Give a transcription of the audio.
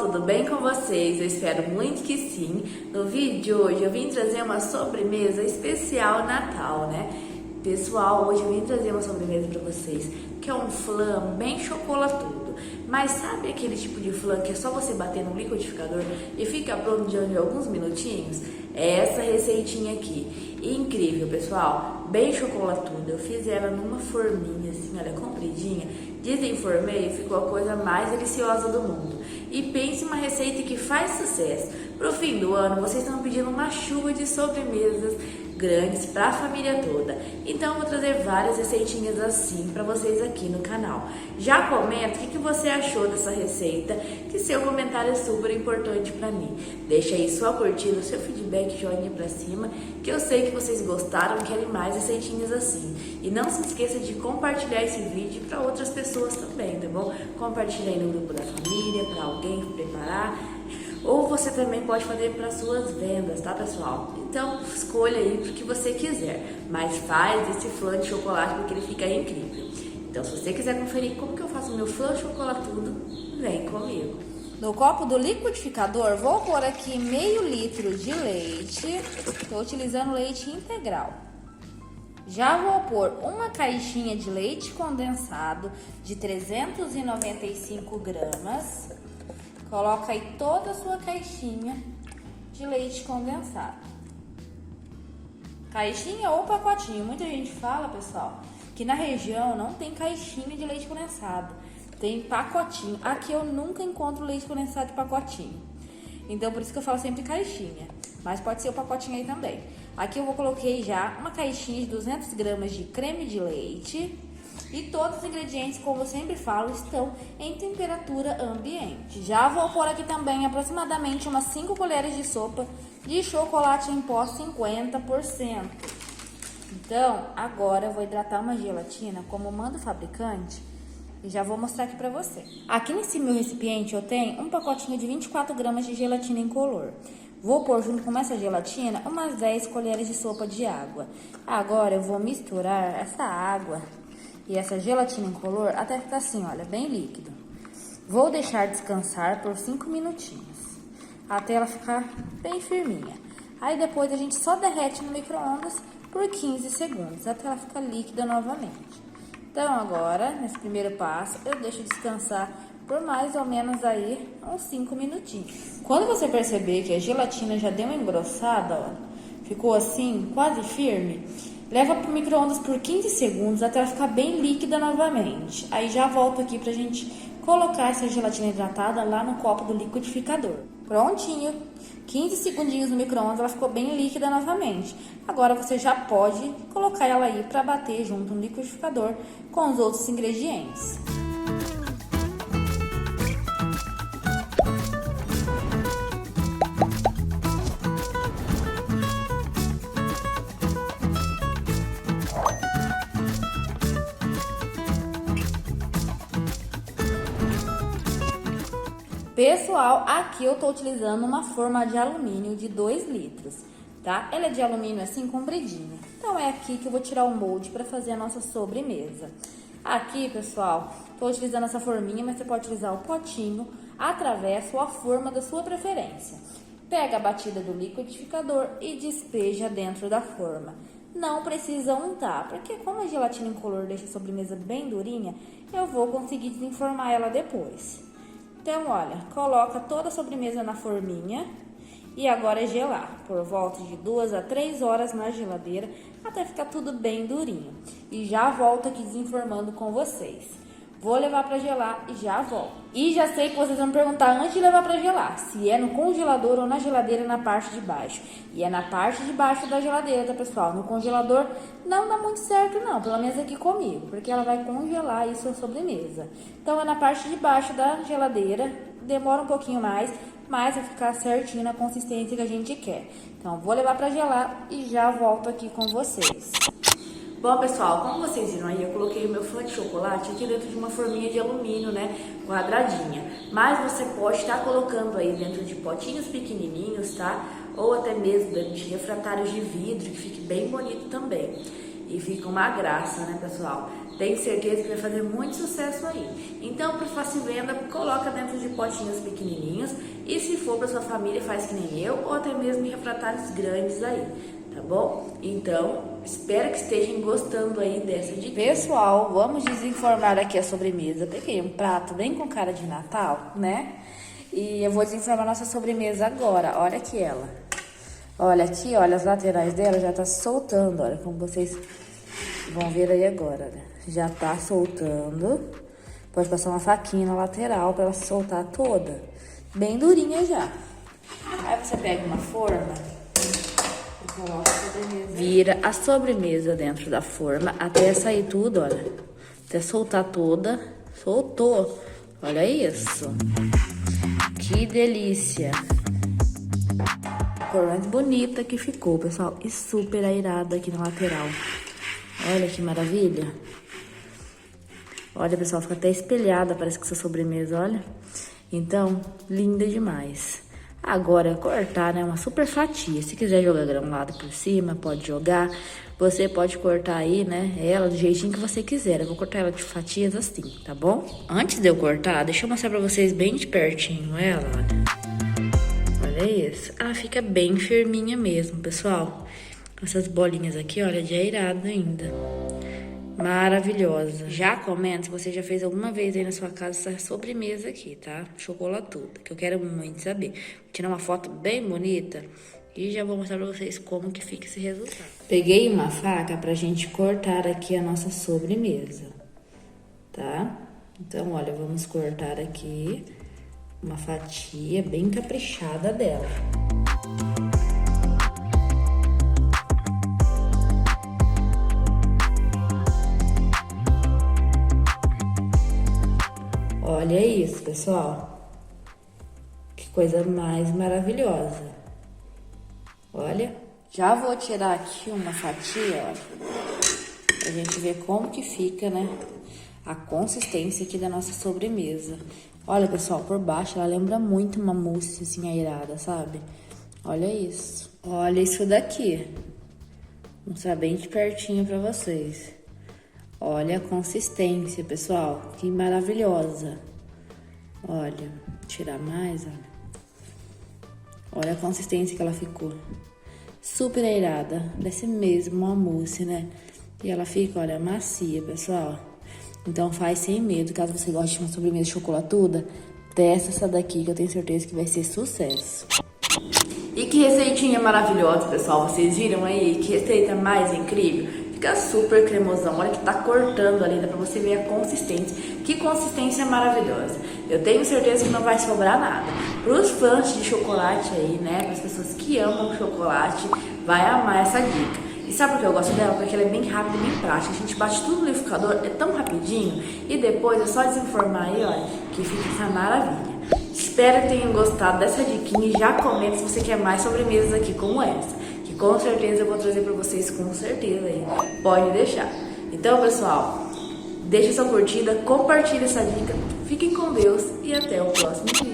tudo bem com vocês? Eu espero muito que sim. No vídeo de hoje eu vim trazer uma sobremesa especial Natal, né? Pessoal, hoje eu vim trazer uma sobremesa para vocês, que é um flan bem chocolatudo. Mas sabe aquele tipo de flan que é só você bater no liquidificador e fica pronto de alguns minutinhos? É essa receitinha aqui. Incrível, pessoal. Bem chocolatuda. Eu fiz ela numa forminha assim, olha, compridinha. Desenformei e ficou a coisa mais deliciosa do mundo. E pense em uma receita que faz sucesso. Pro fim do ano, vocês estão pedindo uma chuva de sobremesas grandes para a família toda. Então eu vou trazer várias receitinhas assim para vocês aqui no canal. Já comenta o que você achou dessa receita, que seu comentário é super importante para mim. Deixa aí sua curtida, seu feedback, joinha para cima, que eu sei que vocês gostaram e querem mais receitinhas assim. E não se esqueça de compartilhar esse vídeo para outras pessoas também, tá bom? Compartilha aí no grupo da família, para alguém preparar. Ou você também pode fazer para suas vendas, tá, pessoal? Então, escolha aí o que você quiser, mas faz esse flan de chocolate porque ele fica incrível. Então, se você quiser conferir como que eu faço o meu flan chocolatudo, vem comigo. No copo do liquidificador, vou pôr aqui meio litro de leite. Estou utilizando leite integral. Já vou pôr uma caixinha de leite condensado de 395 gramas. Coloca aí toda a sua caixinha de leite condensado. Caixinha ou pacotinho. Muita gente fala, pessoal, que na região não tem caixinha de leite condensado. Tem pacotinho. Aqui eu nunca encontro leite condensado de pacotinho. Então, por isso que eu falo sempre caixinha. Mas pode ser o pacotinho aí também. Aqui eu coloquei já uma caixinha de 200 gramas de creme de leite. E todos os ingredientes, como eu sempre falo, estão em temperatura ambiente. Já vou pôr aqui também aproximadamente umas 5 colheres de sopa de chocolate em pó 50%. Então, agora eu vou hidratar uma gelatina como manda o fabricante e já vou mostrar aqui pra você. Aqui nesse meu recipiente eu tenho um pacotinho de 24 gramas de gelatina incolor. Vou pôr junto com essa gelatina umas 10 colheres de sopa de água. Agora eu vou misturar essa água e essa gelatina incolor até ficar assim, olha, bem líquido. Vou deixar descansar por 5 minutinhos, até ela ficar bem firminha. Aí depois a gente só derrete no micro-ondas por 15 segundos, até ela ficar líquida novamente. Então agora, nesse primeiro passo, eu deixo descansar por mais ou menos aí uns 5 minutinhos. Quando você perceber que a gelatina já deu uma engrossada, ó, ficou assim, quase firme, leva para o micro-ondas por 15 segundos até ela ficar bem líquida novamente. Aí já volto aqui pra gente colocar essa gelatina hidratada lá no copo do liquidificador. Prontinho, 15 segundinhos no micro-ondas, ela ficou bem líquida novamente. Agora você já pode colocar ela aí para bater junto no liquidificador com os outros ingredientes. Pessoal, aqui eu tô utilizando uma forma de alumínio de 2 litros, tá? Ela é de alumínio assim, compridinha. Então é aqui que eu vou tirar o molde para fazer a nossa sobremesa. Aqui, pessoal, tô utilizando essa forminha, mas você pode utilizar o potinho, a travessa ou a forma da sua preferência. Pega a batida do liquidificador e despeja dentro da forma. Não precisa untar, porque como a gelatina incolor deixa a sobremesa bem durinha, eu vou conseguir desenformar ela depois. Então, olha, coloca toda a sobremesa na forminha e agora é gelar por volta de 2 a 3 horas na geladeira até ficar tudo bem durinho. E já volto aqui desenformando com vocês. Vou levar para gelar e já volto. E já sei que vocês vão me perguntar antes de levar para gelar, se é no congelador ou na geladeira na parte de baixo. E é na parte de baixo da geladeira, tá, pessoal? No congelador não dá muito certo não, pelo menos aqui comigo, porque ela vai congelar aí sua sobremesa. Então é na parte de baixo da geladeira, demora um pouquinho mais, mas vai ficar certinho na consistência que a gente quer. Então vou levar para gelar e já volto aqui com vocês. Bom, pessoal, como vocês viram aí, eu coloquei o meu flan de chocolate aqui dentro de uma forminha de alumínio, né, quadradinha. Mas você pode estar colocando aí dentro de potinhos pequenininhos, tá? Ou até mesmo dentro de refratários de vidro, que fique bem bonito também. e fica uma graça, né, pessoal? Tenho certeza que vai fazer muito sucesso aí. Então, para fácil venda, coloca dentro de potinhos pequenininhos e se for para sua família, faz que nem eu ou até mesmo em refratários grandes aí, tá bom? Então, espero que estejam gostando aí dessa dica. Pessoal, vamos desenformar aqui a sobremesa. Peguei um prato bem com cara de Natal, né? E eu vou desenformar nossa sobremesa agora. Olha aqui ela. Olha aqui, olha, as laterais dela já tá soltando, olha, como vocês vão ver aí agora, né? Já tá soltando. Pode passar uma faquinha na lateral pra ela se soltar toda. Bem durinha já. Aí você pega uma forma e coloca a sobremesa. Vira a sobremesa dentro da forma até sair tudo, olha. Até soltar toda. Soltou. Olha isso. Que delícia. A cor mais bonita que ficou, pessoal. E super airada aqui na lateral. Olha que maravilha. Olha, pessoal, fica até espelhada, parece que essa sobremesa, olha. Então, linda demais. Agora, cortar, né, uma super fatia. Se quiser jogar granulado por cima, pode jogar. Você pode cortar aí, né, ela do jeitinho que você quiser. Eu vou cortar ela de fatias assim, tá bom? Antes de eu cortar, deixa eu mostrar pra vocês bem de pertinho ela, olha. Olha isso. Ela fica bem firminha mesmo, pessoal. Com essas bolinhas aqui, olha, de airado ainda. Maravilhosa. Já comenta se você já fez alguma vez aí na sua casa essa sobremesa aqui, tá? Chocolatuda, que eu quero muito saber. Vou tirar uma foto bem bonita e já vou mostrar pra vocês como que fica esse resultado. Peguei uma faca pra gente cortar aqui a nossa sobremesa, tá? Então, olha, vamos cortar aqui uma fatia bem caprichada dela. Olha isso, pessoal. Que coisa mais maravilhosa. Olha. Já vou tirar aqui uma fatia, ó, pra gente ver como que fica, né, a consistência aqui da nossa sobremesa. Olha, pessoal, por baixo ela lembra muito uma mousse assim airada, sabe? Olha isso. Olha isso daqui. Vou mostrar bem de pertinho pra vocês. Olha a consistência, pessoal. Que maravilhosa. Olha, vou tirar mais, olha. Olha a consistência que ela ficou. Super airada. Parece mesmo uma mousse, né? E ela fica, olha, macia, pessoal. Então faz sem medo. Caso você goste de uma sobremesa chocolatuda, testa essa daqui que eu tenho certeza que vai ser sucesso. E que receitinha maravilhosa, pessoal. Vocês viram aí? Que receita mais incrível. Fica super cremosão, olha que tá cortando ali, dá pra você ver a consistência. Que consistência maravilhosa. Eu tenho certeza que não vai sobrar nada. Pros fãs de chocolate aí, né, para as pessoas que amam chocolate, vai amar essa dica. E sabe por que eu gosto dela? Porque ela é bem rápida e bem prática. A gente bate tudo no liquidificador, é tão rapidinho. E depois é só desenformar aí, olha, que fica essa maravilha. Espero que tenham gostado dessa diquinha e já comenta se você quer mais sobremesas aqui como essa. Que com certeza eu vou trazer pra vocês, com certeza aí. Pode deixar. Então, pessoal, deixa sua curtida, compartilha essa dica. Fiquem com Deus e até o próximo vídeo.